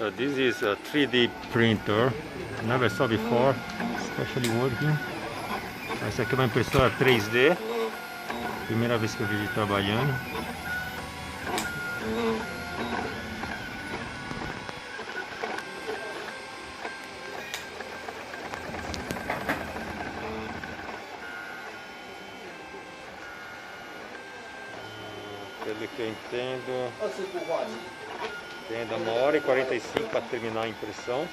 So this is a 3D printer. Never saw before, especially working. Essa aqui é uma impressora 3D. Primeira vez que eu vi trabalhando. Pelo que eu entendo, tem ainda 1h45 para terminar a impressão.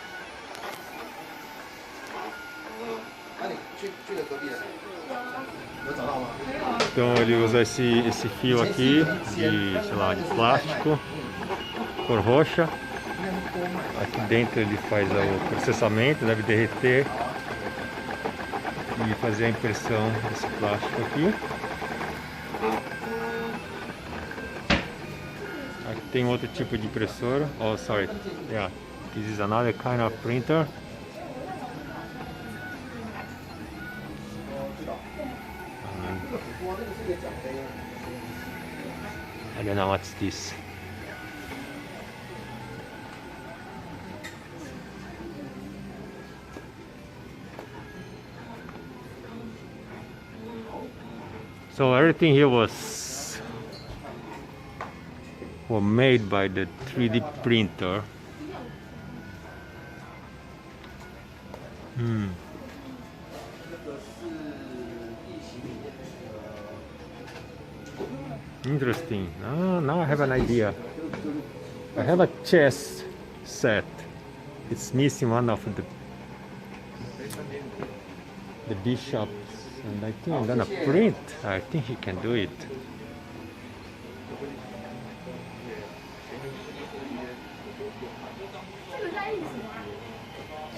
Então ele usa esse fio aqui de, sei lá, de plástico, cor roxa. Aqui dentro ele faz o processamento, deve derreter e fazer a impressão desse plástico aqui. Aqui tem outro tipo de impressora. Oh, sorry. Yeah, this is another kind of printer. I don't know what's this. So everything here was made by the 3D printer. Interesting. Ah, now I have an idea. I have a chess set. It's missing one of the bishops, and I think I'm gonna print. I think he can do it.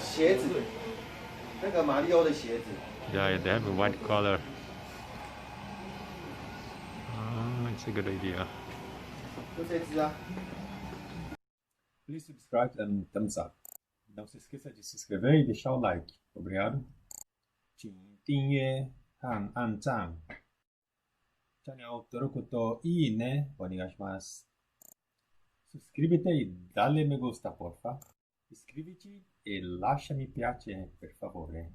鞋子，那个马里奥的鞋子。Yeah, they have a white color. Ah, it's a good idea. 就这只啊。Please subscribe and thumbs up. Não se esqueça de se inscrever e deixar o like. Obrigado. 请订阅和按赞。チャンネル登録といいねお願いします。Suscríbete y dale me gusta, porfa. Iscríbete y lascia mi piace, per favore.